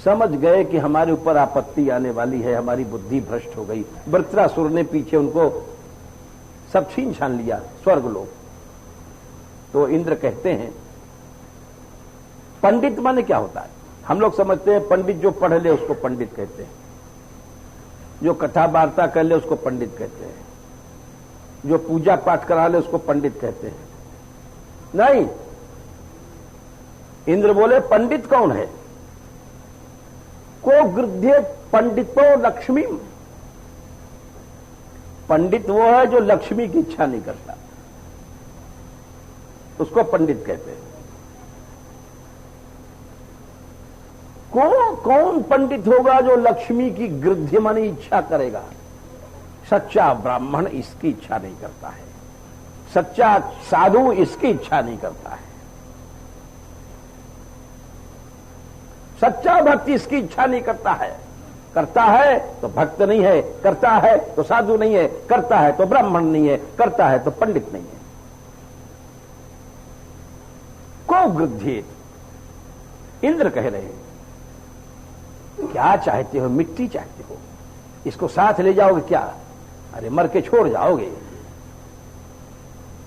समझ गए कि हमारे ऊपर आपत्ति आने वाली है, हमारी बुद्धि भ्रष्ट हो गई। वृत्रासुर ने पीछे उनको सब छीन छान लिया, स्वर्ग लोग। तो इंद्र कहते हैं, पंडित माने क्या होता है? हम लोग समझते हैं पंडित जो पढ़ ले उसको पंडित कहते हैं, जो कथा वार्ता कर ले उसको पंडित कहते हैं, जो पूजा पाठ करा ले उसको पंडित कहते हैं। नहीं, इंद्र बोले पंडित कौन है? को गृध्य पंडितो लक्ष्मी। पंडित वो है जो लक्ष्मी की इच्छा नहीं करता, उसको पंडित कहते हैं। कौन पंडित होगा जो लक्ष्मी की गृध्य माने इच्छा करेगा? सच्चा ब्राह्मण इसकी इच्छा नहीं करता है, सच्चा साधु इसकी इच्छा नहीं करता है, सच्चा भक्त इसकी इच्छा नहीं करता है। करता है तो भक्त नहीं है, करता है तो साधु नहीं है, करता है तो ब्राह्मण नहीं है, करता है तो पंडित नहीं है। को गृध्य, इंद्र कह रहे हैं, क्या चाहते हो? मिट्टी चाहते हो? इसको साथ ले जाओगे क्या? अरे मर के छोड़ जाओगे।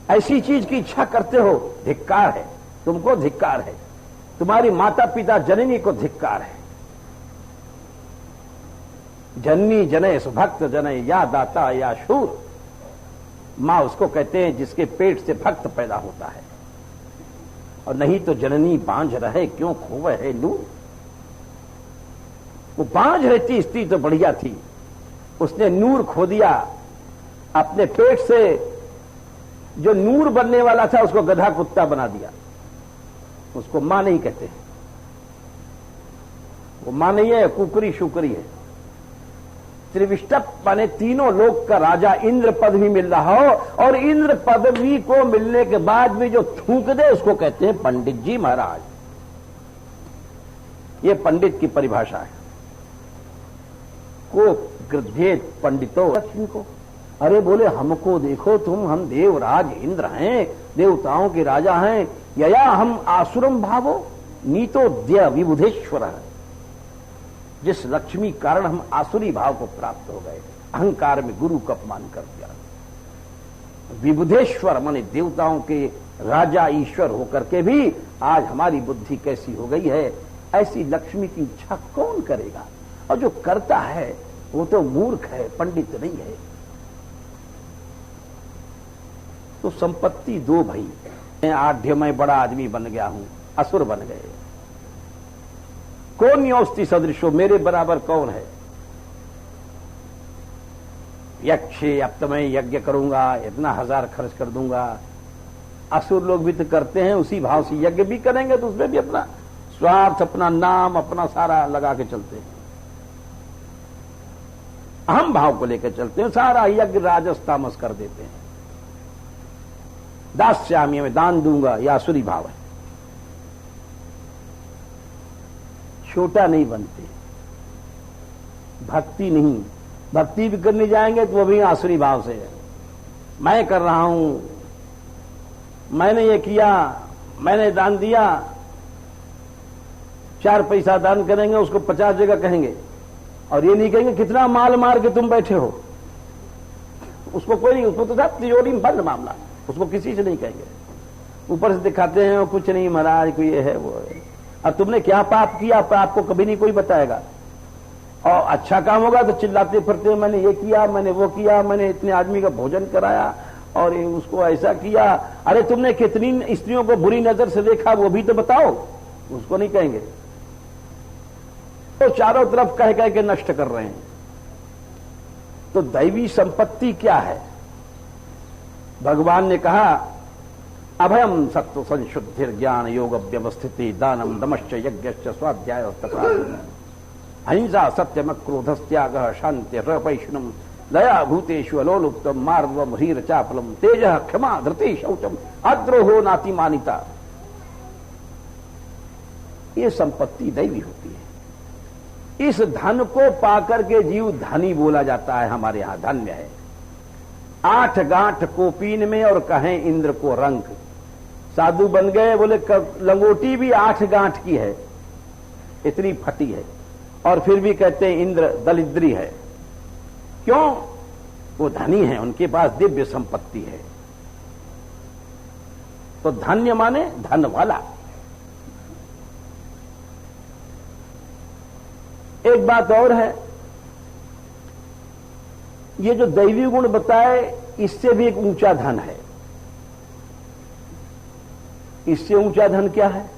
ऐसी चीज की इच्छा करते हो, धिक्कार है, तुमको धिक्कार है, तुम्हारी माता पिता जननी को धिक्कार है। जननी जने सुभक्त जने, या दाता या शूर। मां उसको कहते हैं जिसके पेट से भक्त पैदा होता है, और नहीं तो जननी बांझ रहे क्यों खोवे है नूर। वो बांझ रहती स्त्री तो बढ़िया थी, उसने नूर खो दिया अपने पेट से। जो नूर बनने वाला था उसको गधा कुत्ता बना दिया। उसको मां नहीं कहते, वो मां नहीं है, कुकरी शुकरी है। त्रिविष्टप माने तीनों लोक का राजा, इंद्र पद भी मिल रहा हो, और इंद्र पदवी को मिलने के बाद भी जो थूक दे उसको कहते हैं पंडित जी महाराज। ये पंडित की परिभाषा है। को गृध्येत पंडितो लक्ष्मी को। अरे बोले हमको देखो तुम, हम देवराज इंद्र हैं, देवताओं के राजा हैं। यया हम आसुरम भावो नीतोद्य विबुधेश्वर। जिस लक्ष्मी कारण हम आसुरी भाव को प्राप्त हो गए, अहंकार में गुरु का अपमान कर दिया। विबुधेश्वर माने देवताओं के राजा ईश्वर होकर के भी आज हमारी बुद्धि कैसी हो गई है। ऐसी लक्ष्मी की इच्छा कौन करेगा? और जो करता है वो तो मूर्ख है, पंडित नहीं है। तो संपत्ति दो भाई, मैं आढ़ में बड़ा आदमी बन गया हूं, असुर बन गए। कौन योस्ति सदृशो, मेरे बराबर कौन है? यक्षे, अब तो मैं यज्ञ करूंगा, इतना 1000 खर्च कर दूंगा। असुर लोग भी तो करते हैं उसी भाव से, यज्ञ भी करेंगे तो उसमें भी अपना स्वार्थ, अपना नाम, अपना सारा लगा के चलते हैं। अहम भाव को लेकर चलते हैं, सारा यज्ञ राजस तामस कर देते हैं। दास्यामी, में दान दूंगा, या आसुरी भाव है। छोटा नहीं बनते, भक्ति नहीं। भक्ति भी करने जाएंगे तो वो भी आसुरी भाव से है। मैं कर रहा हूं, मैंने ये किया, मैंने दान दिया। 4 पैसा दान करेंगे, उसको 50 जगह कहेंगे, और ये नहीं कहेंगे कितना माल मार के तुम बैठे हो। उसको कोई नहीं, उसको तो सब तिजोरी में बंद मामला, उसको किसी से नहीं कहेंगे। ऊपर से दिखाते हैं कुछ नहीं महाराज, कोई ये है वो है। और तुमने क्या पाप किया, पाप को कभी नहीं कोई बताएगा। और अच्छा काम होगा तो चिल्लाते फिरते, मैंने ये किया, मैंने वो किया, मैंने इतने आदमी का भोजन कराया और उसको ऐसा किया। अरे तुमने कितनी स्त्रियों को बुरी नजर से देखा, वो भी तो बताओ। उसको नहीं कहेंगे। तो चारों तरफ कह कह के नष्ट कर रहे हैं। तो दैवी संपत्ति क्या है? भगवान ने कहा, अभयम सत्व संशुद्धिर ज्ञान योग व्यवस्थिति दानम दमश्च यज्ञश्च स्वाध्याय तथा अहिंसा सत्यम क्रोधस्त्याग शांति रपैष्णम दया भूतेषु अलोलुप्तम मार्दवम ह्रीर चापलम तेज क्षमा धृति शौचम अद्रोहो नातिमानिता। ये संपत्ति दैवी होती है। इस धन को पाकर के जीव धनी बोला जाता है। हमारे यहां धन्य है। 8 गांठ कोपीन में और कहें इंद्र को रंक। साधु बन गए, बोले लंगोटी भी 8 गांठ की है, इतनी फटी है। और फिर भी कहते हैं इंद्र दलिद्री है। क्यों? वो धनी है, उनके पास दिव्य संपत्ति है। तो धन्य माने धन वाला। एक बात और है, ये जो दैवी गुण बताए इससे भी एक ऊंचा धन है। इससे ऊंचा धन क्या है?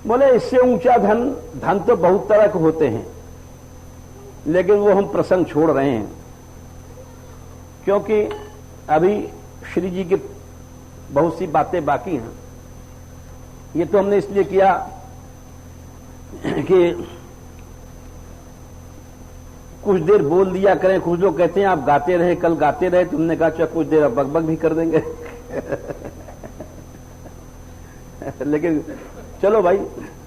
बोले इससे ऊंचा धन, धन तो बहुत तरह के होते हैं, लेकिन वो हम प्रसंग छोड़ रहे हैं, क्योंकि अभी श्री जी की बहुत सी बातें बाकी हैं। ये तो हमने इसलिए किया कि कुछ देर बोल दिया करें। कुछ लोग कहते हैं आप गाते रहे, कल गाते रहे, तुमने कहा चलो कुछ देर अब बकबक भी कर देंगे। लेकिन चलो भाई,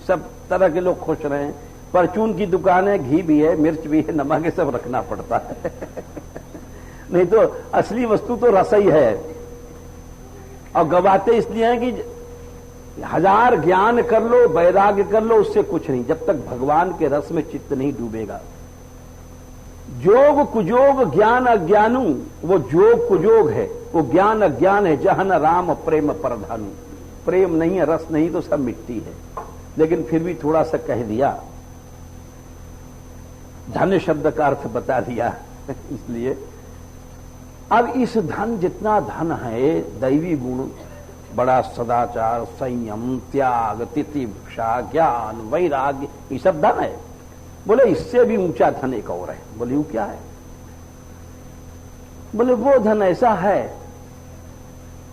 सब तरह के लोग खुश रहे। परचून की दुकान है, घी भी है, मिर्च भी है, नमक है, सब रखना पड़ता है। नहीं तो असली वस्तु तो रस ही है। और गवाते इसलिए हैं कि हजार ज्ञान कर लो, वैराग्य कर लो, उससे कुछ नहीं, जब तक भगवान के रस में चित्त नहीं डूबेगा। जोग कुजोग ज्ञान अज्ञानू, वो जोग कुजोग है, वो ज्ञान अज्ञान है। जहन राम प्रेम परधानु, प्रेम नहीं है, रस नहीं, तो सब मिट्टी है। लेकिन फिर भी थोड़ा सा कह दिया, धन शब्द का अर्थ बता दिया। इसलिए अब इस धन, जितना धन है, दैवी गुण, बड़ा सदाचार, संयम, त्याग, तितिक्षा, ज्ञान, वैराग्य, ये सब धन है। बोले इससे भी ऊंचा धन एक और है। बोले वो क्या है? बोले वो धन ऐसा है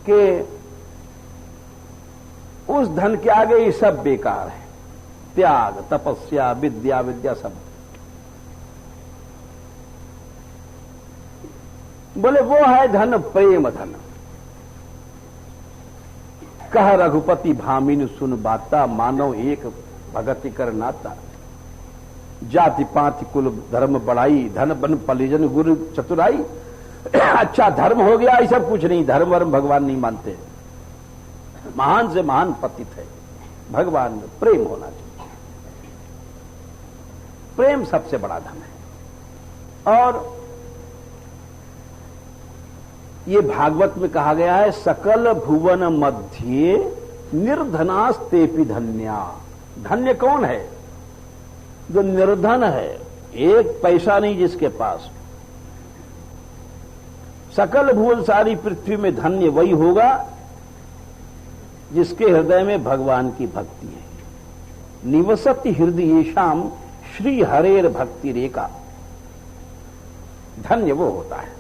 कि उस धन के आगे ये सब बेकार है। त्याग, तपस्या, विद्या, विद्या सब। बोले वो है धन प्रेम धन। कह रघुपति भामिन सुन बाता, मानव एक भगति कर नाता। जाति पाति कुल धर्म बढ़ाई, धन बन परिजन गुरु चतुराई। अच्छा धर्म हो गया, ये सब कुछ नहीं, धर्म वर्म भगवान नहीं मानते। महान से महान पतित है, भगवान में प्रेम होना चाहिए। प्रेम सबसे बड़ा धन है। और ये भागवत में कहा गया है, सकल भुवन मध्य निर्धनास्तेपि धन्या। धन्य कौन है? जो निर्धन है, एक पैसा नहीं जिसके पास। सकल भुवन सारी पृथ्वी में धन्य वही होगा जिसके हृदय में भगवान की भक्ति है। निवसति हृदयेषाम श्री हरेर भक्ति रेखा। धन्य वो होता है।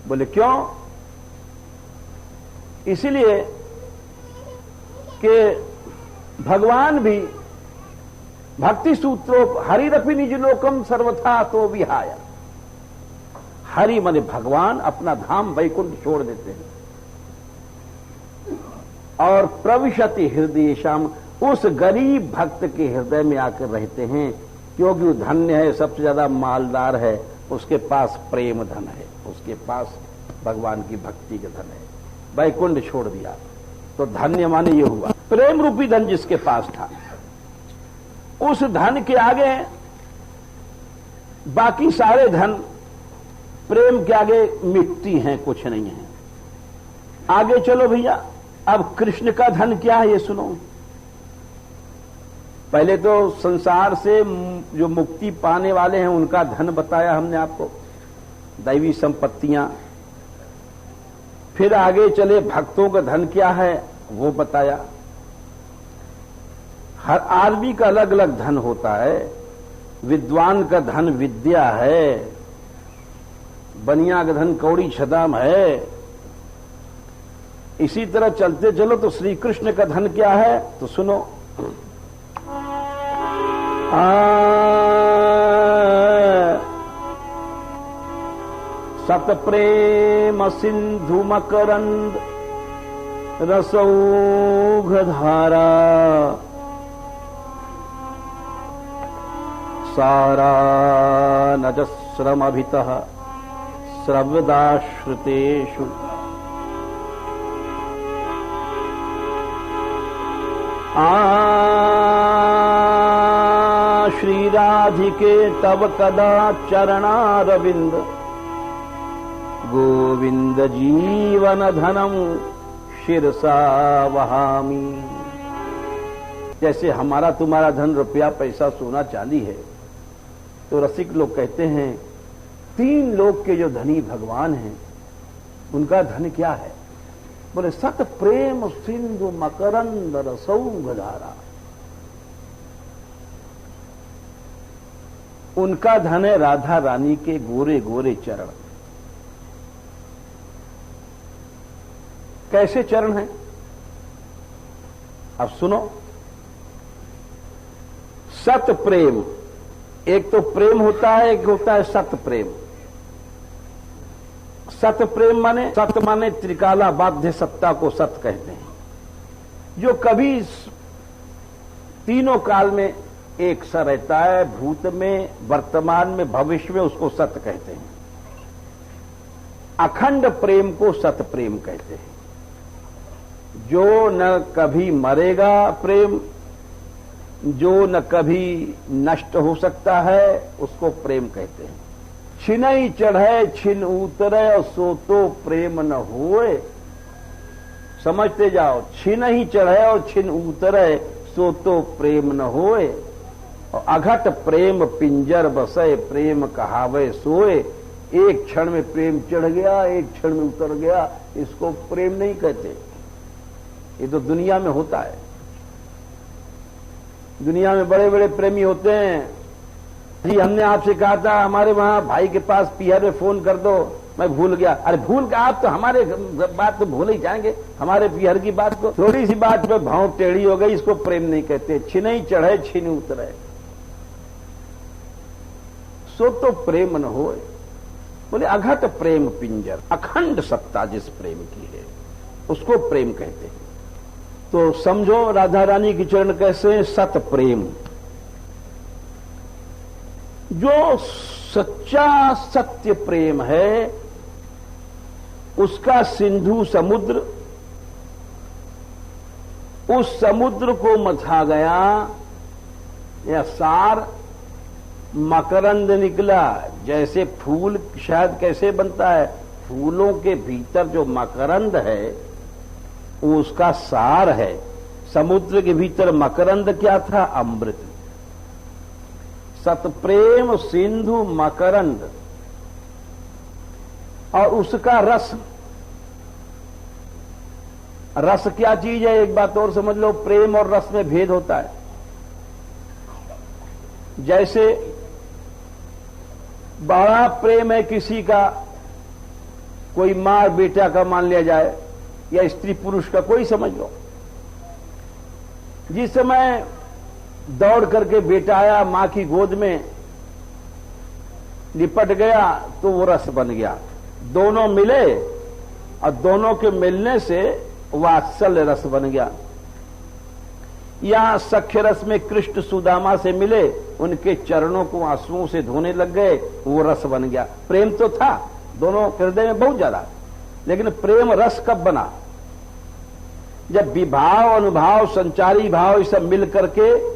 बोले क्यों? इसलिए कि भगवान भी भक्ति सूत्रों, हरिरपि निज लोकम सर्वथा तो विहाय। हरि माने भगवान अपना धाम वैकुंठ छोड़ देते हैं और प्रविशति हृदयेषाम, उस गरीब भक्त के हृदय में आकर रहते हैं। क्योंकि वो धन्य है, सबसे ज्यादा मालदार है, उसके पास प्रेम धन है, उसके पास भगवान की भक्ति का धन है। वैकुंठ छोड़ दिया तो धन्य माने ये हुआ। प्रेम रूपी धन जिसके पास था, उस धन के आगे बाकी सारे धन प्रेम के आगे मिट्टी हैं, कुछ नहीं है। आगे चलो भैया, अब कृष्ण का धन क्या है ये सुनो। पहले तो संसार से जो मुक्ति पाने वाले हैं उनका धन बताया हमने आपको, दैवी संपत्तियां। फिर आगे चले, भक्तों का धन क्या है वो बताया। हर आदमी का अलग अलग धन होता है। विद्वान का धन विद्या है, बनिया का धन कौड़ी छदाम है। इसी तरह चलते चलो तो श्री कृष्ण का धन क्या है तो सुनो। सत प्रेम सिंधु मकरंद रसौघ धारा, सारा नजस्रमभितः श्रवदाश्रुतेषु। श्री राधिके तव कदा चरणारविंद गोविंद जीवन धनम शिरसा वहामी। जैसे हमारा तुम्हारा धन रुपया पैसा सोना चांदी है, तो रसिक लोग कहते हैं 3 लोक के जो धनी भगवान हैं उनका धन क्या है? बोले सत प्रेम सिंधु मकरंद रसौघ धारा। उनका धन है राधा रानी के गोरे गोरे चरण। कैसे चरण हैं? अब सुनो। सत प्रेम, एक तो प्रेम होता है, एक होता है सत प्रेम। सत प्रेम माने, सत माने त्रिकाला बाध्य सत्ता को सत कहते हैं, जो कभी तीनों काल में एक सा रहता है, भूत में, वर्तमान में, भविष्य में, उसको सत कहते हैं। अखंड प्रेम को सत प्रेम कहते हैं। जो न कभी मरेगा प्रेम, जो न कभी नष्ट हो सकता है, उसको प्रेम कहते हैं। छिनई चढ़े छिन उतरे और सो तो प्रेम न होए। समझते जाओ, छिन ही चढ़े और छिन उतरे सो तो प्रेम न होए। और अघट प्रेम पिंजर बसे प्रेम कहावे सोए। एक क्षण में प्रेम चढ़ गया, एक क्षण में उतर गया, इसको प्रेम नहीं कहते। ये तो दुनिया में होता है। दुनिया में बड़े बड़े प्रेमी होते हैं। जी हमने आपसे कहा था हमारे वहां भाई के पास पीहर में फोन कर दो, मैं भूल गया। अरे भूल के आप तो हमारे बात तो भूल ही जाएंगे, हमारे पीहर की बात को। थोड़ी सी बात पे भाव टेढ़ी हो गई, इसको प्रेम नहीं कहते। छिनई चढ़े छिन उतरे सो तो प्रेम न होए। बोले अघट प्रेम पिंजर, अखंड सत्ता जिस प्रेम की है उसको प्रेम कहते हैं। तो समझो राधा रानी की चरण कैसे? सत प्रेम। जो सच्चा सत्य प्रेम है उसका सिंधु समुद्र, उस समुद्र को मथा गया या सार मकरंद निकला। जैसे फूल शायद कैसे बनता है, फूलों के भीतर जो मकरंद है वो उसका सार है। समुद्र के भीतर मकरंद क्या था? अमृत। सतप्रेम सिंधु मकरंद, और उसका रस। रस क्या चीज है? एक बात और समझ लो, प्रेम और रस में भेद होता है। जैसे बड़ा प्रेम है किसी का, कोई माँ बेटा का मान लिया जाए, या स्त्री पुरुष का, कोई समझ लो। जिस समय दौड़ करके बेटा आया मां की गोद में, लिपट गया, तो वो रस बन गया। दोनों मिले और दोनों के मिलने से वात्सल्य रस बन गया। या सख्य रस में कृष्ण सुदामा से मिले, उनके चरणों को आंसुओं से धोने लग गए, वो रस बन गया। प्रेम तो था दोनों हृदय में बहुत ज्यादा, लेकिन प्रेम रस कब बना? जब विभाव, अनुभाव, संचारी भाव ये सब मिल करके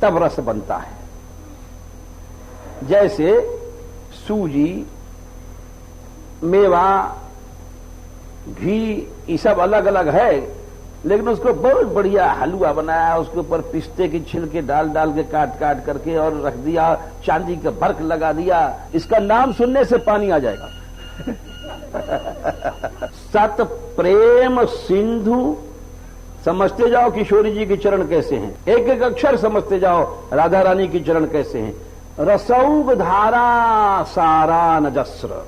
तब रस बनता है। जैसे सूजी, मेवा, घी, ये सब अलग अलग है, लेकिन उसको बहुत बढ़िया हलवा बनाया, उसके ऊपर पिस्ते की छिलके डाल डाल के काट काट करके और रख दिया, चांदी का बर्क लगा दिया। इसका नाम सुनने से पानी आ जाएगा। सत प्रेम सिंधु। समझते जाओ किशोरी जी के चरण कैसे हैं, एक एक अक्षर समझते जाओ राधा रानी की चरण कैसे हैं। रसौघ धारा सारा नजस्र,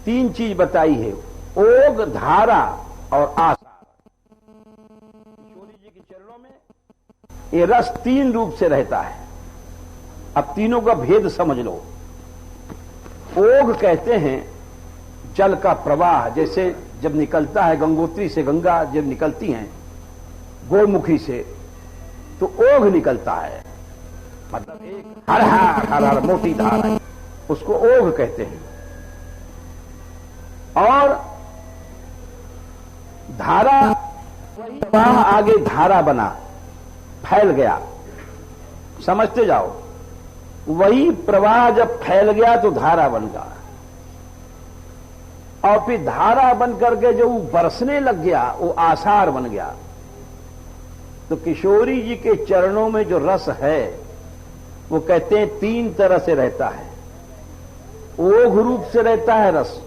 3 चीज बताई है, ओघ, धारा और आसार। किशोरी जी के चरणों में ये रस 3 रूप से रहता है। अब तीनों का भेद समझ लो। ओघ कहते हैं जल का प्रवाह, जैसे जब निकलता है गंगोत्री से, गंगा जब निकलती हैं गोमुखी से, तो ओघ निकलता है, मतलब एक हर हर हर मोटी धारा, उसको ओघ कहते हैं। और धारा, वही प्रवाह आगे धारा बना, फैल गया, समझते जाओ, वही प्रवाह जब फैल गया तो धारा बन गया, और फिर धारा बन करके जो बरसने लग गया वो आसार बन गया। तो किशोरी जी के चरणों में जो रस है वो कहते हैं 3 तरह से रहता है। ओघ रूप से रहता है रस,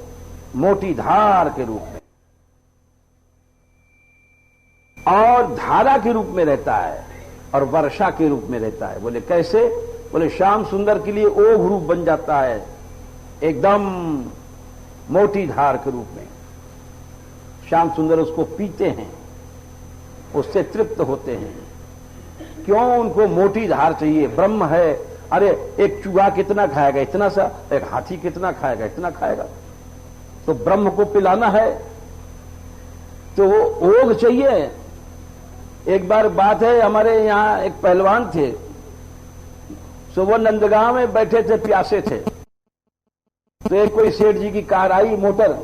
मोटी धार के रूप में, और धारा के रूप में रहता है, और वर्षा के रूप में रहता है। बोले कैसे? बोले श्याम सुंदर के लिए ओघ रूप बन जाता है, एकदम मोटी धार के रूप में। श्याम सुंदर उसको पीते हैं, उससे तृप्त होते हैं। क्यों? उनको मोटी धार चाहिए, ब्रह्म है। अरे एक चूहा कितना खाएगा? इतना सा। एक हाथी कितना खाएगा? इतना खाएगा। तो ब्रह्म को पिलाना है तो वो ओघ चाहिए। एक बार बात है, हमारे यहां एक पहलवान थे, सो वो नंदगांव में बैठे थे, प्यासे थे। तो एक कोई सेठ जी की कार आई, मोटर,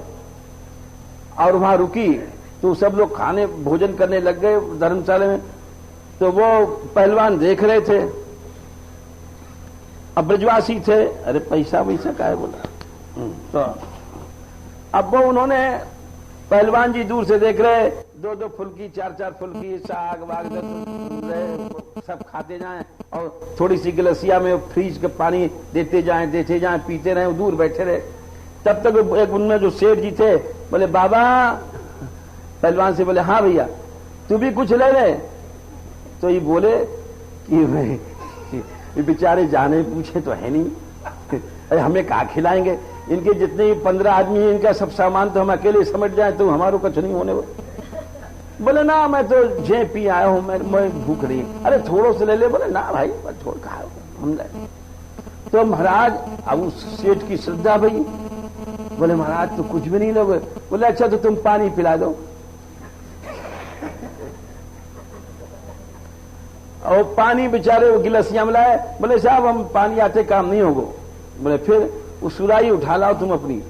और वहां रुकी, तो सब लोग खाने भोजन करने लग गए धर्मशाला में। तो वो पहलवान देख रहे थे, अब ब्रजवासी थे, अरे पैसा वैसा का है बोला। तो अब वो उन्होंने, पहलवान जी दूर से देख रहे, 2-2 फुल्की, 4-4 फुल्की, साग वाग सब खाते जाएं, और थोड़ी सी गिलसिया में फ्रीज का पानी देते जाएं, पीते रहे, दूर बैठे रहे। तब तक एक उनमें जो सेठ जी थे बोले, बाबा, पहलवान से बोले, हाँ भैया तू भी कुछ ले ले। तो ये बोले कि बेचारे जाने पूछे तो है नहीं, अरे हमें कहा खिलाएंगे, इनके जितने 15 आदमी हैं, इनका सब सामान तो हम अकेले समेट जाए तो हमारो कुछ नहीं होने। बोले ना, मैं तो जे पी आया हूं, मैं भूख रही। अरे थोड़ो से ले ले। बोले ना भाई, छोड़ कहा हम ले। तो महाराज, अब उस सेठ की श्रद्धा भाई, बोले महाराज तो कुछ भी नहीं लोगे। बोले अच्छा तो तुम पानी पिला दो। और पानी बेचारे वो गिलसियां में लाए। बोले साहब हम पानी आते काम नहीं होगा। बोले फिर वो सुराई उठा लाओ तुम अपनी।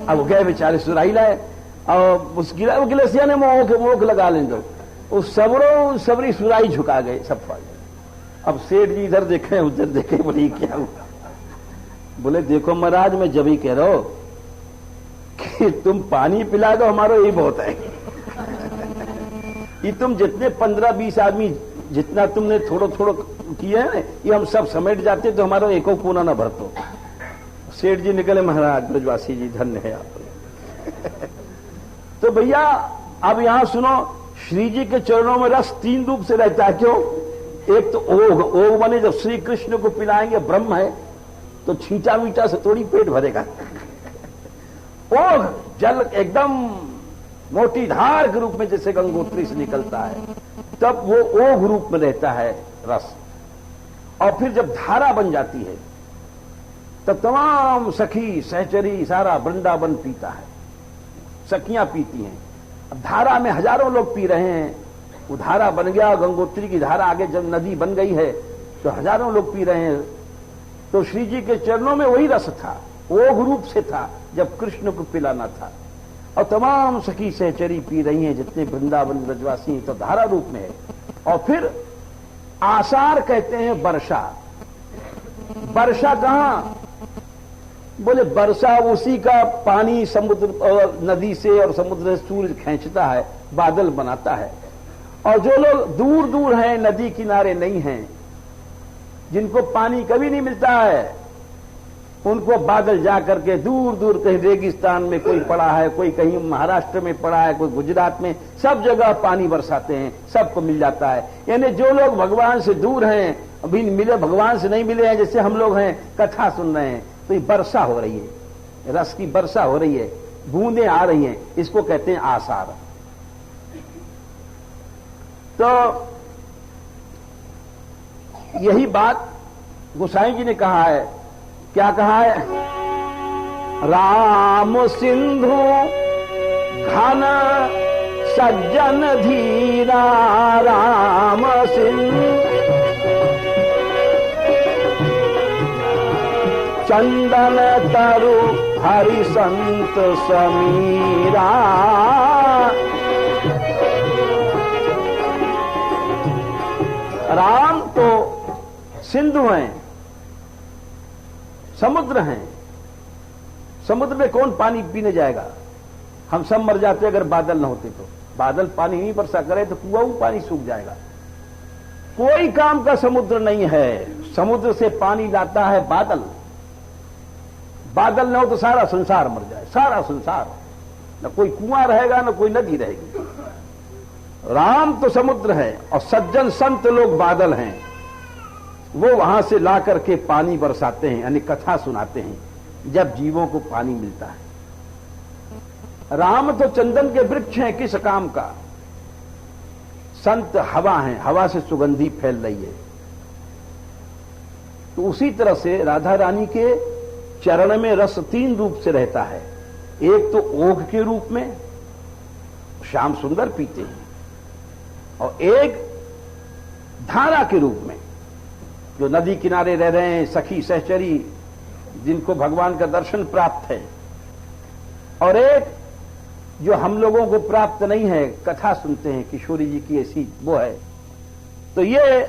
अब वो गए बेचारे, सुराई लाए, और उस गिलसिया ने मोख लगा लें दो, उस सबरी सुराई झुका गए सब फल। अब सेठ जी इधर देखे उधर देखे, बोले क्या हुआ? बोले देखो महाराज, मैं जब ही कह रहा हूं कि तुम पानी पिला दो, हमारा यही बहुत है। ये तुम जितने 15-20 आदमी जितना तुमने थोड़ो थोड़ो किए हैं, ये हम सब समेट जाते तो हमारा एको कोना ना भरतो। सेठ जी निकले, महाराज ब्रजवासी जी धन्य है आप। तो भैया अब यहां सुनो, श्री जी के चरणों में रस 3 रूप से रहता है। क्यों? एक तो ओघ बने, जब श्री कृष्ण को पिलाएंगे, ब्रह्म है तो छींटा मीठा से थोड़ी पेट भरेगा। ओघ जल एकदम मोटी धार के रूप में जैसे गंगोत्री से निकलता है, तब वो ओघ रूप में रहता है रस। और फिर जब धारा बन जाती है तब तमाम सखी सहचरी सारा वृंदावन पीता है, सखियां पीती हैं। अब धारा में हजारों लोग पी रहे हैं, वो धारा बन गया, गंगोत्री की धारा आगे जब नदी बन गई है तो हजारों लोग पी रहे हैं। तो श्री जी के चरणों में वही रस था, ओघ रूप से था जब कृष्ण को पिलाना था। और तमाम सखी सहचरी पी रही हैं, जितने वृंदावन ब्रजवासी, तो धारा रूप में है। और फिर आसार कहते हैं वर्षा। वर्षा कहां? बोले वर्षा उसी का पानी समुद्र और नदी से और समुद्र से सूरज खींचता है, बादल बनाता है। और जो लोग दूर दूर हैं, नदी किनारे नहीं हैं, जिनको पानी कभी नहीं मिलता है, उनको बादल जा करके दूर दूर कहीं रेगिस्तान में कोई पड़ा है, कोई कहीं महाराष्ट्र में पड़ा है, कोई गुजरात में, सब जगह पानी बरसाते हैं, सबको मिल जाता है। यानी जो लोग भगवान से दूर हैं, अभी मिले, भगवान से नहीं मिले हैं, जैसे हम लोग हैं, कथा सुन रहे हैं, तो ये वर्षा हो रही है, रस की वर्षा हो रही है, बूंदें आ रही हैं, इसको कहते हैं आसार। तो यही बात गोसाई जी ने कहा है। क्या कहा है? राम सिंधु घन सज्जन धीरा, राम सिंधु चंदन तरु हरि संत समीरा। राम तो सिंधु हैं, समुद्र हैं। समुद्र में कौन पानी पीने जाएगा? हम सब मर जाते अगर बादल न होते तो। बादल पानी नहीं बरसा करे तो कुआं पानी सूख जाएगा। कोई काम का समुद्र नहीं है। समुद्र से पानी लाता है बादल। बादल न हो तो सारा संसार मर जाए, सारा संसार। न कोई कुआं रहेगा न कोई नदी रहेगी। राम तो समुद्र है और सज्जन संत लोग बादल हैं। वो वहां से ला करके पानी बरसाते हैं, यानी कथा सुनाते हैं जब जीवों को पानी मिलता है। राम तो चंदन के वृक्ष हैं, किस काम का? संत हवा हैं, हवा से सुगंधी फैल रही है। तो उसी तरह से राधा रानी के चरण में रस 3 रूप से रहता है। एक तो ओघ के रूप में श्याम सुंदर पीते हैं, और एक धारा के रूप में जो नदी किनारे रह रहे हैं, सखी सहचरी जिनको भगवान का दर्शन प्राप्त है, और एक जो हम लोगों को प्राप्त नहीं है, कथा सुनते हैं किशोरी जी की, ऐसी वो है। तो ये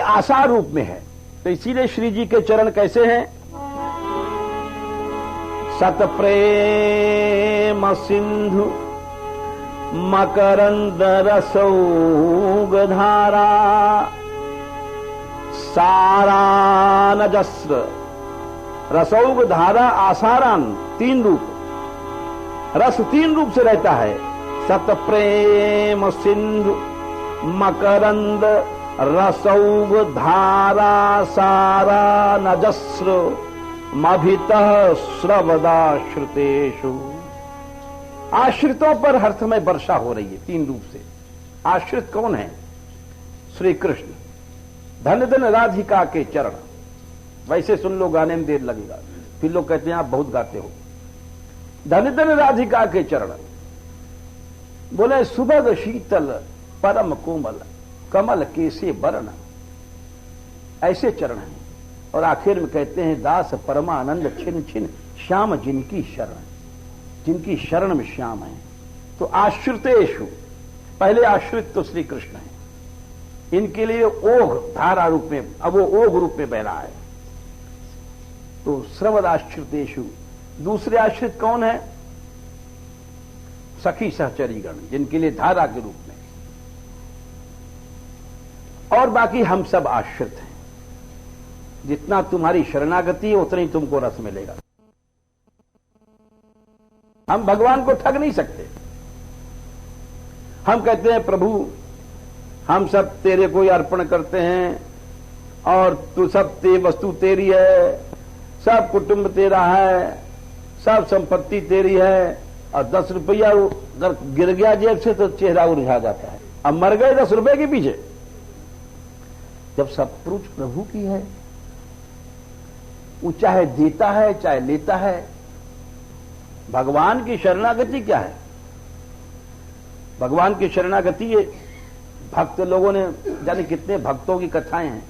आशा रूप में है। तो इसीलिए श्री जी के चरण कैसे हैं? सत प्रेम सिंधु मकरंद रसौग धारा सारा नजस्र। रसौग धारा आसारान 3 रूप, रस 3 रूप से रहता है। सत प्रेम सिंधु मकरंद रसौग धारा सारा नजस्र मभितः श्रवदाश्रितेषु। आश्रितों पर हर्ष में वर्षा हो रही है 3 रूप से। आश्रित कौन है? श्री कृष्ण। धन धन राधिका के चरण। वैसे सुन लो, गाने में देर लगेगा, फिर लोग कहते हैं आप बहुत गाते हो। धन धन राधिका के चरण। बोले सुभग शीतल परम कोमल कमल केसे वर्ण। ऐसे चरण हैं। और आखिर में कहते हैं दास परमानंद छिन छिन श्याम जिनकी शरण। जिनकी शरण में श्याम है। तो आश्रितेषु, पहले आश्रित तो श्री कृष्ण है। इनके लिए ओघ धारा रूप में, अब वो ओघ रूप में बह रहा है। तो श्रवदाश्रितेषु। दूसरे आश्रित कौन है? सखी सहचरीगण, जिनके लिए धारा के रूप में। और बाकी हम सब आश्रित हैं। जितना तुम्हारी शरणागति है उतना ही तुमको रस मिलेगा। हम भगवान को ठग नहीं सकते। हम कहते हैं प्रभु हम सब तेरे को ही अर्पण करते हैं, और तू सब वस्तु तेरी है, सब कुटुंब तेरा है, सब संपत्ति तेरी है, और 10 रुपया अगर गिर गया जेब से तो चेहरा उलझा जाता है। अब मर गए 10 रुपए के पीछे। जब सब कुछ प्रभु की है, वो चाहे देता है चाहे लेता है। भगवान की शरणागति क्या है? भगवान की शरणागति ये भक्त लोगों ने, जाने कितने भक्तों की कथाएं हैं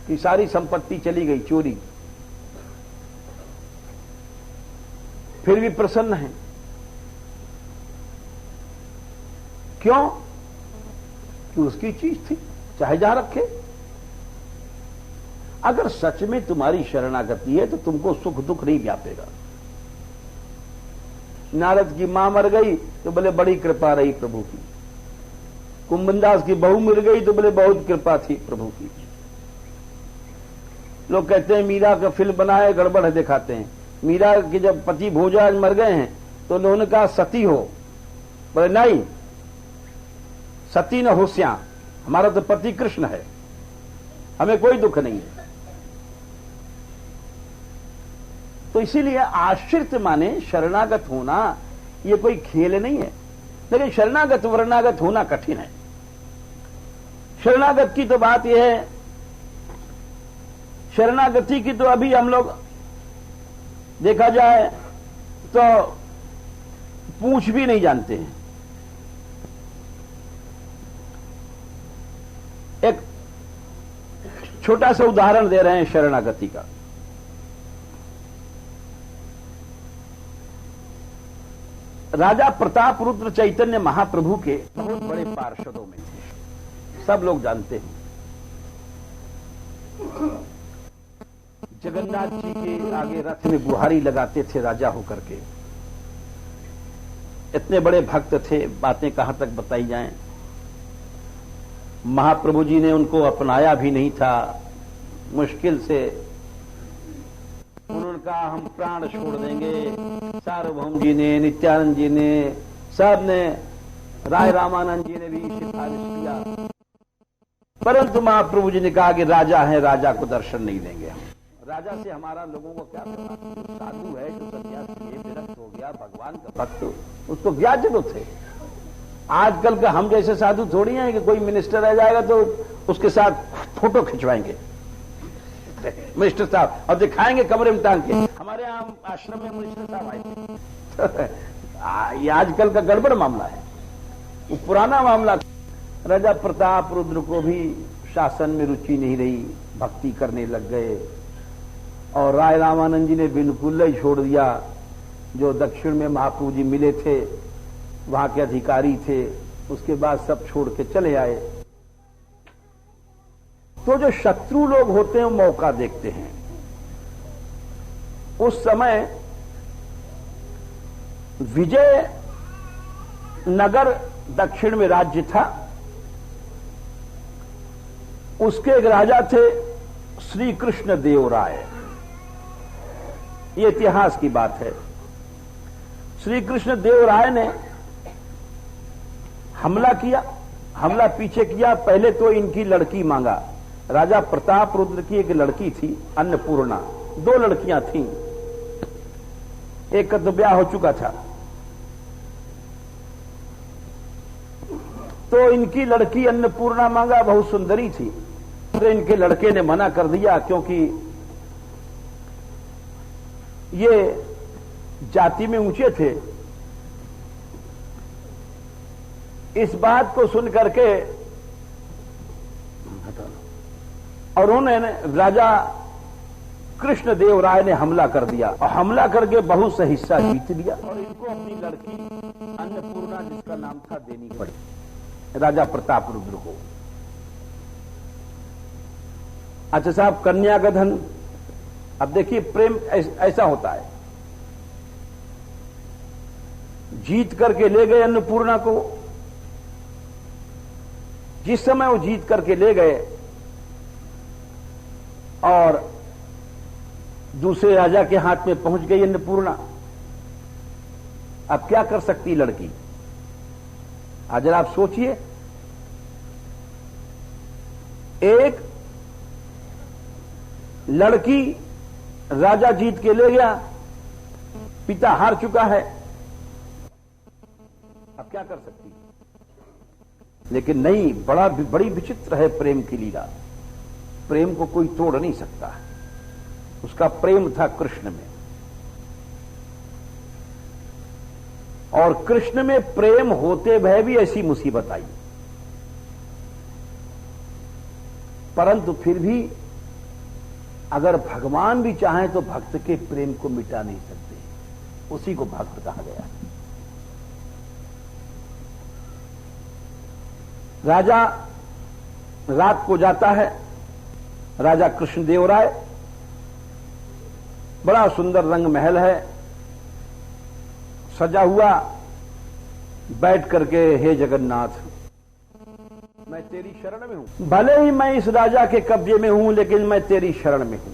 कि सारी संपत्ति चली गई चोरी, फिर भी प्रसन्न है। क्यों? कि उसकी चीज थी, चाहे जहां रखे। अगर सच में तुम्हारी शरणागति है तो तुमको सुख दुख नहीं व्यापेगा। नारद की मां मर गई तो बोले बड़ी कृपा रही प्रभु की। कुंभनदास की बहू मिल गई तो बोले बहुत कृपा थी प्रभु की। लोग कहते हैं मीरा का फिल्म बनाए, गड़बड़ है दिखाते हैं। मीरा के जब पति भोजराज मर गए हैं तो उन्होंने कहा सती हो। बोले नहीं, सती न हो श्याम, हमारा तो पति कृष्ण है, हमें कोई दुख नहीं है। तो इसीलिए आश्रित माने शरणागत होना ये कोई खेल नहीं है। लेकिन शरणागत वरणागत होना कठिन है। शरणागत की तो बात यह है, शरणागति की तो अभी हम लोग देखा जाए तो पूछ भी नहीं जानते हैं। एक छोटा सा उदाहरण दे रहे हैं शरणागति का। राजा प्रताप रुद्र चैतन्य महाप्रभु के बहुत बड़े पार्षदों में थे, सब लोग जानते हैं। जगन्नाथ जी के आगे रथ में बुहारी लगाते थे राजा होकर के। इतने बड़े भक्त थे, बातें कहां तक बताई जाएं। महाप्रभु जी ने उनको अपनाया भी नहीं था, मुश्किल से उन्होंने कहा हम प्राण छोड़ देंगे। सार्वभौम जी ने, नित्यानंद जी ने, सब ने, राय रामानंद जी ने भी सिफारिश किया, परंतु महाप्रभु जी ने कहा कि राजा है, राजा को दर्शन नहीं देंगे हम। राजा से हमारा लोगों को क्या करना? साधु है जो सन्यासी है, विरक्त हो गया, भगवान का भक्त, उसको क्या जरूरत है? आजकल का हम जैसे साधु थोड़ी हैं कि कोई मिनिस्टर आ जाएगा तो उसके साथ फोटो खिंचवाएंगे मिनिस्टर साहब और दिखाएंगे कमरे में टांग के। हमारे यहाँ आश्रम में मिनिस्टर साहब आए थे। ये आजकल का गड़बड़ मामला है, वो पुराना मामला। राजा प्रताप रुद्र को भी शासन में रुचि नहीं रही, भक्ति करने लग गए और राय रामानंद जी ने बिल्कुल ही छोड़ दिया। जो दक्षिण में महाप्रभु जी मिले थे, वहां के अधिकारी थे, उसके बाद सब छोड़ के चले आए। तो जो शत्रु लोग होते हैं वो मौका देखते हैं। उस समय विजय नगर दक्षिण में राज्य था, उसके एक राजा थे श्री कृष्ण देव राय। ये इतिहास की बात है। श्री कृष्ण देव राय ने हमला किया, हमला पीछे किया। पहले तो इनकी लड़की मांगा। राजा प्रताप रुद्र की एक लड़की थी अन्नपूर्णा, दो लड़कियां थीं, एक का तो ब्याह हो चुका था। तो इनकी लड़की अन्नपूर्णा मांगा, बहुत सुंदरी थी। तो इनके लड़के ने मना कर दिया, क्योंकि ये जाति में ऊंचे थे। इस बात को सुन करके और उन्होंने राजा कृष्णदेव राय ने हमला कर दिया और हमला करके बहुत से हिस्सा जीत लिया और इनको अपनी लड़की अन्नपूर्णा, जिसका नाम था, देनी पड़ी राजा प्रताप रुद्र को। अच्छा साहब, कन्या का धन। अब देखिए, प्रेम ऐसा होता है। जीत करके ले गए अन्नपूर्णा को। जिस समय वो जीत करके ले गए और दूसरे राजा के हाथ में पहुंच गई अन्नपूर्णा, अब क्या कर सकती लड़की? आज जरा आप सोचिए, एक लड़की राजा जीत के ले गया, पिता हार चुका है, अब क्या कर सकती? लेकिन नहीं, बड़ी विचित्र है प्रेम की लीला। प्रेम को कोई तोड़ नहीं सकता। उसका प्रेम था कृष्ण में, और कृष्ण में प्रेम होते भय भी ऐसी मुसीबत आई, परंतु फिर भी अगर भगवान भी चाहें तो भक्त के प्रेम को मिटा नहीं सकते। उसी को भक्त कहा गया। राजा रात को जाता है, राजा कृष्णदेव राय, बड़ा सुंदर रंग महल है सजा हुआ, बैठ करके, हे जगन्नाथ, मैं तेरी शरण में हूं। भले ही मैं इस राजा के कब्जे में हूं, लेकिन मैं तेरी शरण में हूं।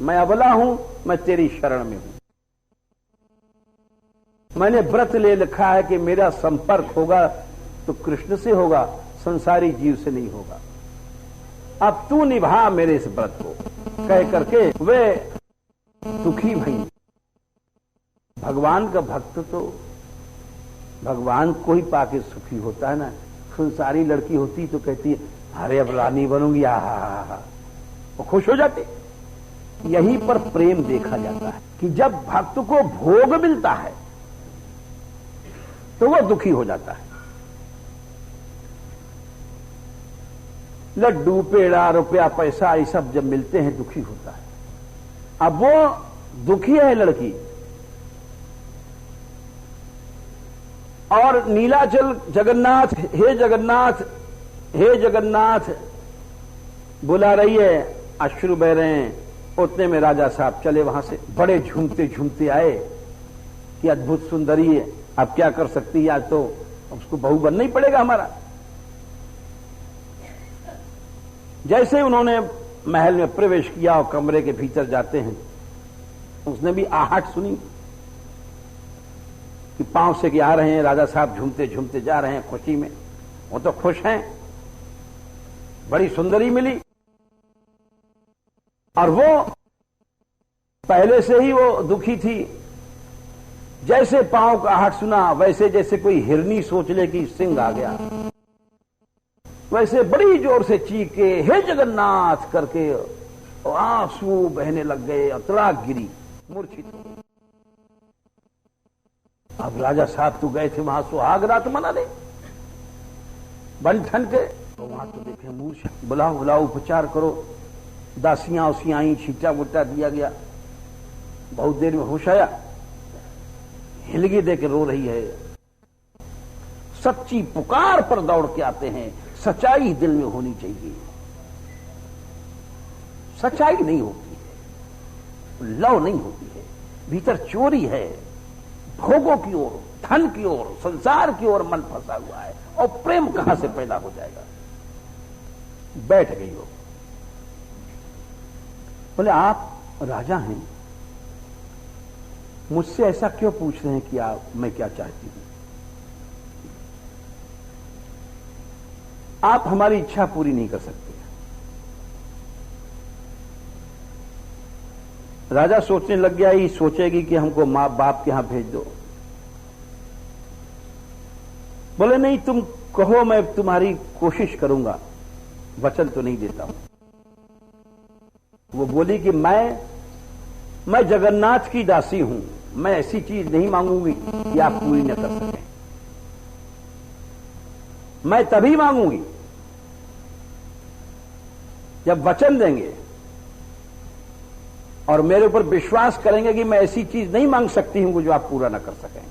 मैं अबला हूं, मैं तेरी शरण में हूं। मैंने व्रत ले रखा है कि मेरा संपर्क होगा तो कृष्ण से होगा, संसारी जीव से नहीं होगा। अब तू निभा मेरे इस व्रत को, कह करके वे दुखी भई। भगवान का भक्त तो भगवान को ही पाके सुखी होता है ना। संसारी लड़की होती तो कहती है, अरे अब रानी बनूंगी, हा, वो खुश हो जाते। यहीं पर प्रेम देखा जाता है कि जब भक्त को भोग मिलता है तो वह दुखी हो जाता है। लड्डू, पेड़ा, रुपया, पैसा, ये सब जब मिलते हैं दुखी होता है। अब वो दुखी है लड़की, और नीलाचल जगन्नाथ, हे जगन्नाथ, हे जगन्नाथ बुला रही है, अश्रु बह रहे हैं। उतने में राजा साहब चले वहां से, बड़े झूमते झूमते आए कि अद्भुत सुंदरी है, अब क्या कर सकती है, आज तो उसको बहू बनना ही पड़ेगा हमारा। जैसे उन्होंने महल में प्रवेश किया और कमरे के भीतर जाते हैं, उसने भी आहट सुनी कि पांव से के आ रहे हैं, राजा साहब झूमते झूमते जा रहे हैं खुशी में। वो तो खुश हैं, बड़ी सुंदरी मिली। और वो पहले से ही वो दुखी थी। जैसे पांव का आहट सुना, वैसे जैसे कोई हिरनी सोच ले कि सिंह आ गया, वैसे बड़ी जोर से चीखे, हे जगन्नाथ करके आंसू बहने लग गए और तड़ाक गिरी, मूर्छित हो गई। अब राजा साहब तो गए थे वहां सुहाग रात मनाने बन ठन के, तो वहां तो देखे मूर्छा। बुलाओ बुलाओ, उपचार करो। दासियां उसियां आई, छींटा वुटा दिया गया। बहुत देर में होश आया, हिलगी दे के रो रही है। सच्ची पुकार पर दौड़ के आते हैं। सच्चाई दिल में होनी चाहिए। सच्चाई नहीं होती है, लव नहीं होती है, भीतर चोरी है। भोगों की ओर, धन की ओर, संसार की ओर मन फंसा हुआ है, और प्रेम कहां से पैदा हो जाएगा। बैठ गई हो। बोले आप राजा हैं, मुझसे ऐसा क्यों पूछ रहे हैं कि मैं क्या चाहती हूं? आप हमारी इच्छा पूरी नहीं कर सकते। राजा सोचने लग गया, ये सोचेगी कि हमको मां बाप के यहां भेज दो। बोले नहीं, तुम कहो, मैं तुम्हारी कोशिश करूंगा, वचन तो नहीं देता हूं। वो बोली कि मैं जगन्नाथ की दासी हूं, मैं ऐसी चीज नहीं मांगूंगी कि आप पूरी न कर सकें। मैं तभी मांगूंगी जब वचन देंगे और मेरे ऊपर विश्वास करेंगे कि मैं ऐसी चीज नहीं मांग सकती हूं जो आप पूरा न कर सकें।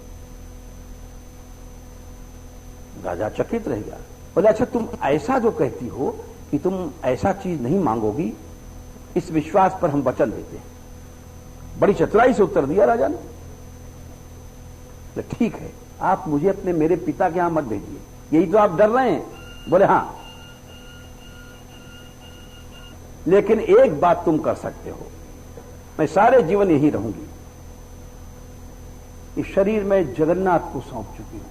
राजा चकित रह गया। बोले अच्छा, तुम ऐसा जो कहती हो कि तुम ऐसा चीज नहीं मांगोगी, इस विश्वास पर हम वचन देते हैं। बड़ी चतुराई से उत्तर दिया राजा ने। ठीक है, आप मुझे अपने मेरे पिता के यहां मत भेजिए, यही तो आप डर रहे हैं। बोले हां, लेकिन एक बात तुम कर सकते हो, मैं सारे जीवन यही रहूंगी। इस शरीर में जगन्नाथ को सौंप चुकी हूं।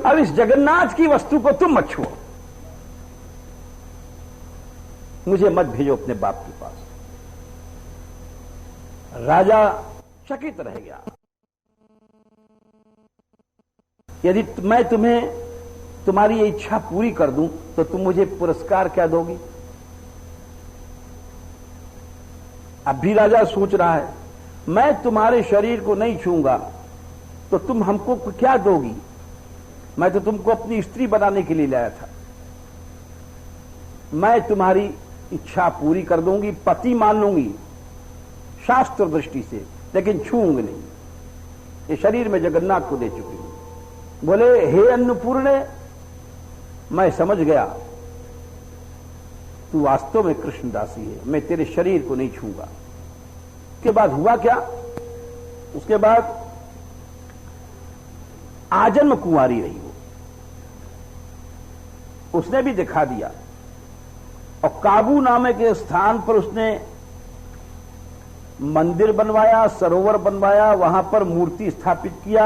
अब इस जगन्नाथ की वस्तु को तुम मत छुओ, मुझे मत भेजो अपने बाप के पास। राजा चकित रह गया। यदि मैं तुम्हारी ये इच्छा पूरी कर दूं तो तुम मुझे पुरस्कार क्या दोगी? अब भी राजा सोच रहा है, मैं तुम्हारे शरीर को नहीं छूंगा तो तुम हमको क्या दोगी? मैं तो तुमको अपनी स्त्री बनाने के लिए लाया था। मैं तुम्हारी इच्छा पूरी कर दूंगी, पति मान लूंगी शास्त्र दृष्टि से, लेकिन छूंगी नहीं। ये शरीर में जगन्नाथ को दे चुकी हूं। बोले हे अन्नपूर्णे, मैं समझ गया तू वास्तव में कृष्णदासी है, मैं तेरे शरीर को नहीं छूंगा। उसके बाद हुआ क्या? उसके बाद आजन्म कुंवारी रही वो, उसने भी दिखा दिया। और काबू नामे के स्थान पर उसने मंदिर बनवाया, सरोवर बनवाया, वहां पर मूर्ति स्थापित किया।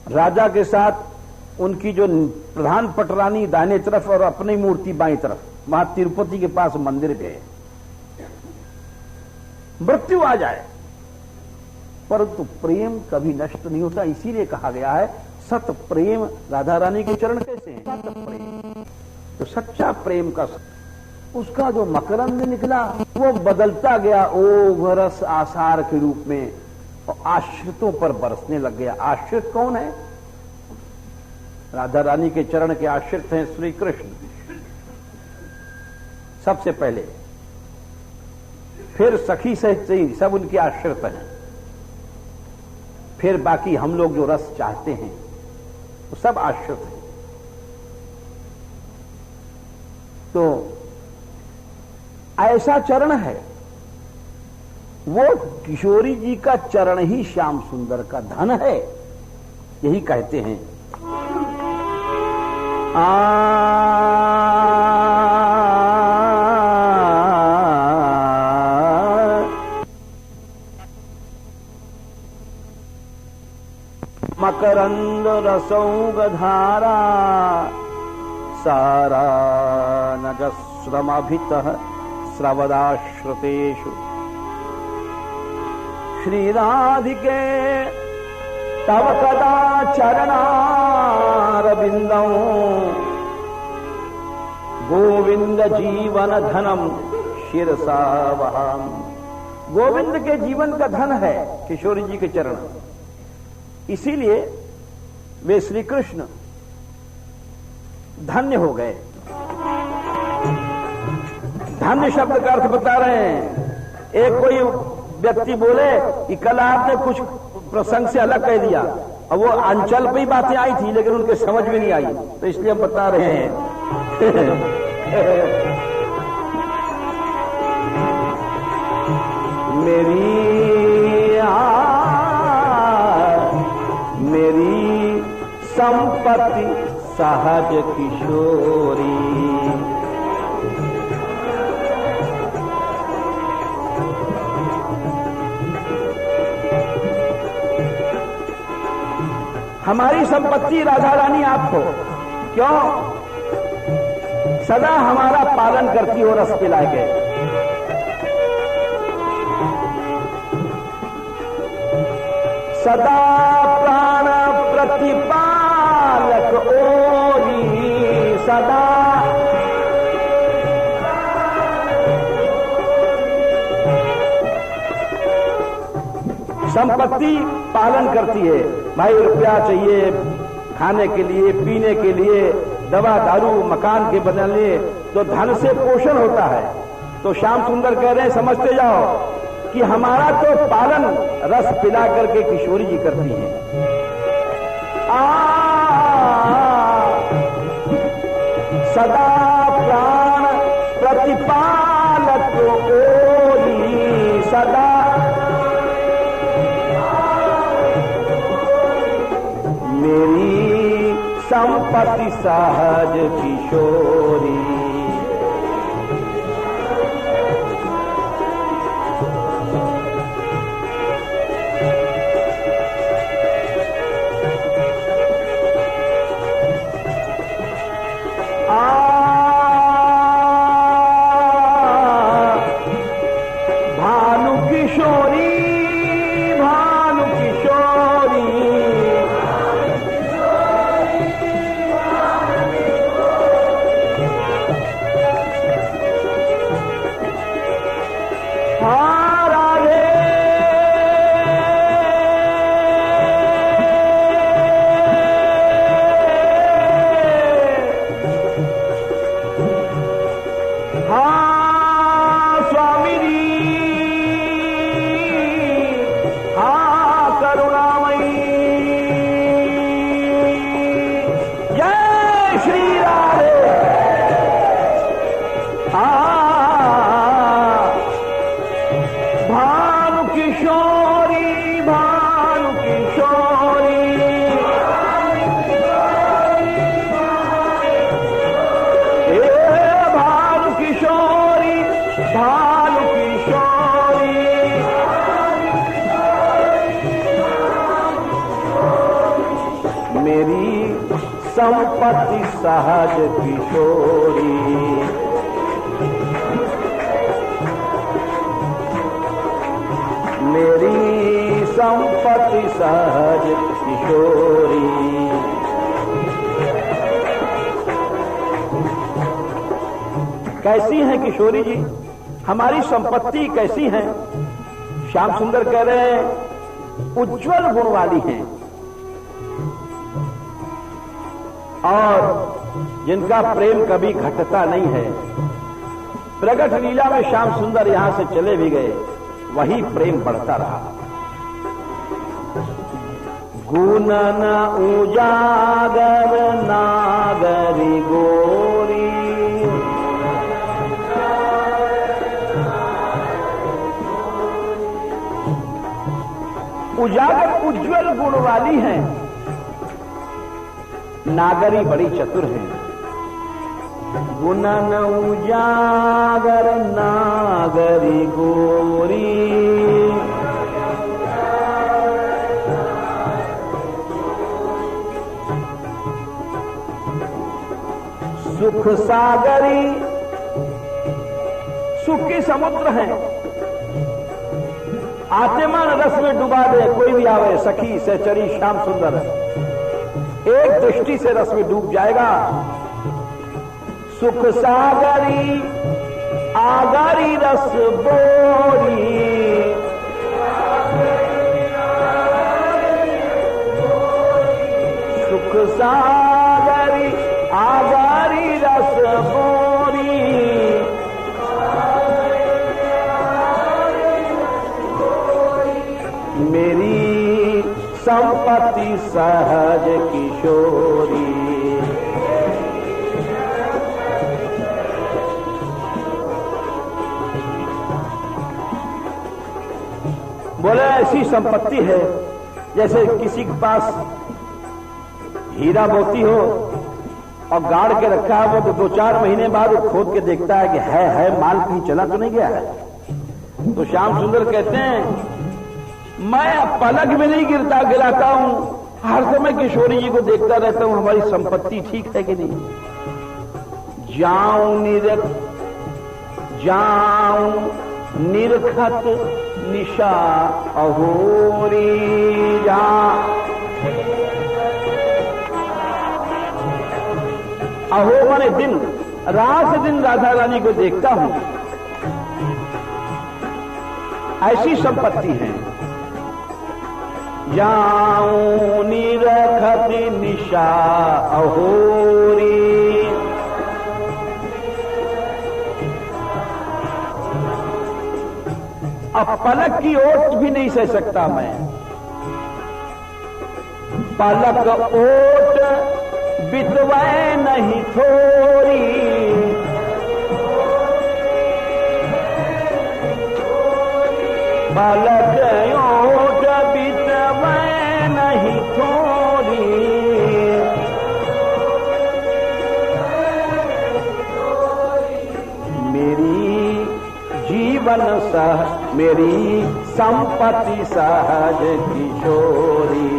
राजा के साथ उनकी जो प्रधान पटरानी दाहिने तरफ और अपनी मूर्ति बाईं तरफ, वहां तिरुपति के पास मंदिर गए। मृत्यु आ जाए परंतु प्रेम कभी नष्ट नहीं होता। इसीलिए कहा गया है सत प्रेम। राधा रानी के चरण कैसे हैं? सत प्रेम। तो सच्चा प्रेम का उसका जो मकरंद निकला वो बदलता गया ओघ रस आसार के रूप में और आश्रितों पर बरसने लग गया। आश्रित कौन है? राधा रानी के चरण के आश्रित हैं श्री कृष्ण सबसे पहले, फिर सखी सहित सब उनके आश्रित हैं। फिर बाकी हम लोग जो रस चाहते हैं वो सब आश्रित है। तो ऐसा चरण है, वो किशोरी जी का चरण ही श्याम सुंदर का धन है, यही कहते हैं। मकरंद रसौगधारा सारा नजस्रमभितः स्रवदाश्रुतेषु श्रीराधिके तव कदा चरणारविंदं गोविंद जीवन धनम शिरसा वहामि। गोविंद के जीवन का धन है किशोरी जी के चरण, इसीलिए वे श्री कृष्ण धन्य हो गए। धन्य शब्द का अर्थ बता रहे हैं। एक कोई व्यक्ति बोले कि कल आपने कुछ प्रसंग से अलग कह दिया, और वो अंचल पे ही बातें आई थी लेकिन उनके समझ में नहीं आई, तो इसलिए हम बता रहे हैं। मेरी संपत्ति सहज किशोरी, हमारी संपत्ति राधा रानी आप हो। क्यों? सदा हमारा पालन करती हो रस पिला के। सदा प्राण प्रतिपालक ओरी, सदा संपत्ति पालन करती है। भाई रुपया चाहिए खाने के लिए, पीने के लिए, दवा दारू मकान के बदलने, तो धन से पोषण होता है। तो श्याम सुंदर कह रहे हैं समझते जाओ कि हमारा तो पालन रस पिला करके किशोरी जी करती हैं। सदा प्राण प्रतिपालक ओरी, सदा मेरी संपत्ति सहज किशोरी। संपत्ति सहज किशोरी, मेरी संपत्ति सहज किशोरी। कैसी हैं किशोरी जी? हमारी संपत्ति कैसी है? श्याम सुंदर कह रहे हैं उज्जवल गुण वाली हैं, और जिनका प्रेम कभी घटता नहीं है। प्रगट लीला में श्याम सुंदर यहां से चले भी गए, वही प्रेम बढ़ता रहा। गुण न उजागर नागरी गोरी, उजागर उज्ज्वल गुण वाली हैं, नागरी बड़ी चतुर है। गुण न उजागर नागरी गोरी, सुख सागरी, सुख के समुद्र हैं, आत्मान रस में डुबा दे कोई भी आवे, सखी सहचरी श्याम सुंदर, एक दृष्टि से रस में डूब जाएगा। सुख सागरी आगारी रस बोरी, सुख सागरी आगारी रस बोरी, मेरी संपत्ति सहज किशोरी। बोले ऐसी संपत्ति है जैसे किसी के पास हीरा मोती हो और गाड़ के रखा है, वो तो 2-4 महीने बाद वो खोद के देखता है कि है माल कहीं चला तो नहीं गया है। तो श्याम सुंदर कहते हैं मैं पलक में नहीं गिराता हूं, हर समय किशोरी जी को देखता रहता हूं, हमारी संपत्ति ठीक है कि नहीं। जाऊं निरखत निशा अहोरी, अहो माने दिन, रात दिन राधा रानी को देखता हूं, ऐसी संपत्ति है। जाऊं निरखत निशा अहोरी, अब पलक की ओट भी नहीं सह सकता मैं, पलक ओट बितवाए नहीं थोड़ी, पलक ओट बितवाए नहीं थोड़ी, मेरी जीवन सह मेरी संपत्ति सहज किशोरी।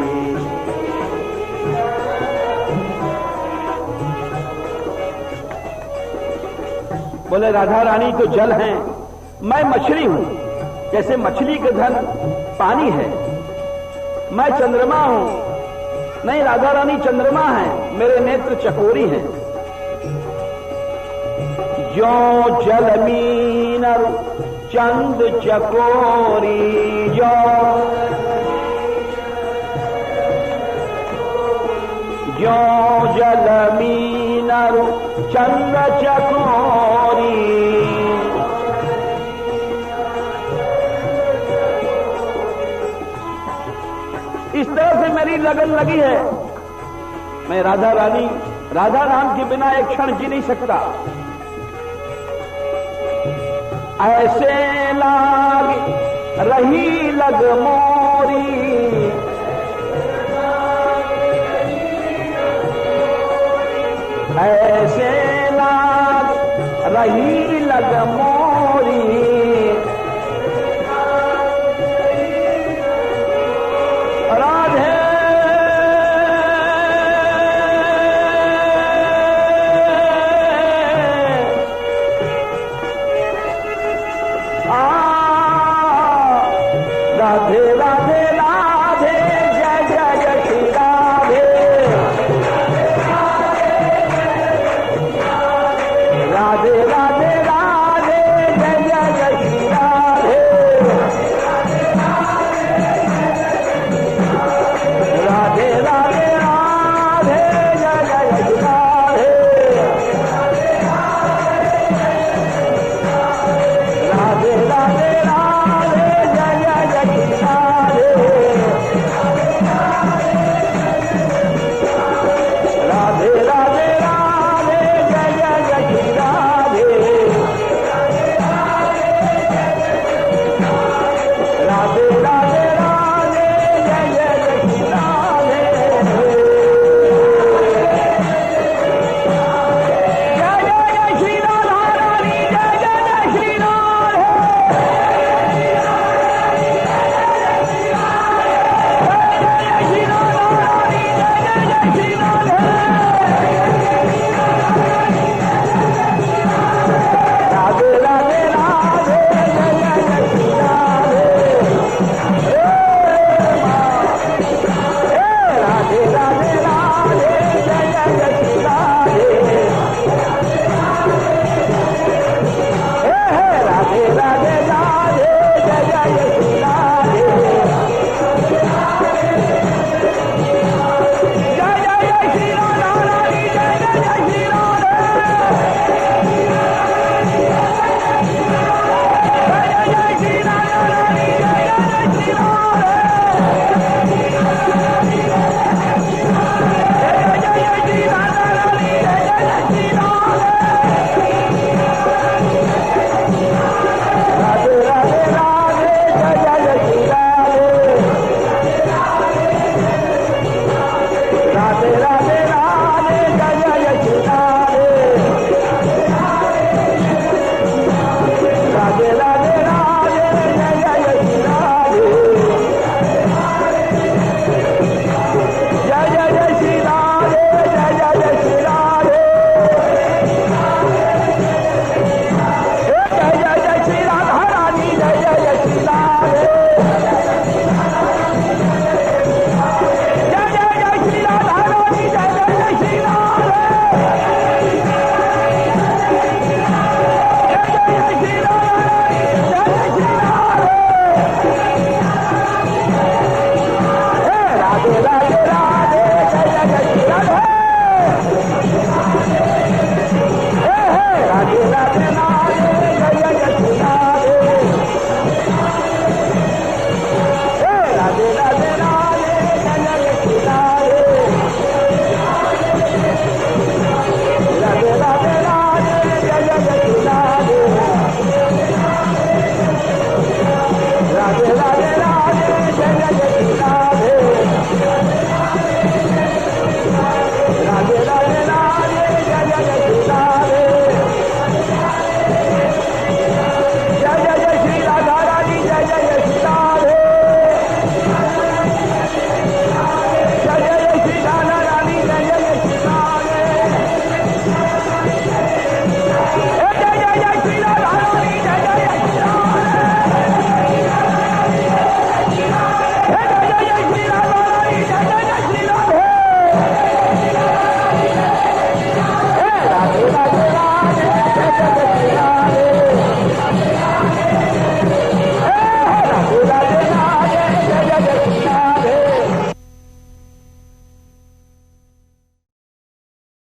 बोले राधा रानी तो जल हैं, मैं मछली हूं, जैसे मछली का धन पानी है, मैं चंद्रमा हूं। नहीं, राधा रानी चंद्रमा है, मेरे नेत्र चकोरी हैं। जो जल मीनर चंद चकोरी, जो जल मीनर चंद चकोरी, इस तरह से मेरी लगन लगी है। मैं राधा रानी, राधा नाम के बिना एक क्षण जी नहीं सकता। ऐसे लाग रही लग मोरी,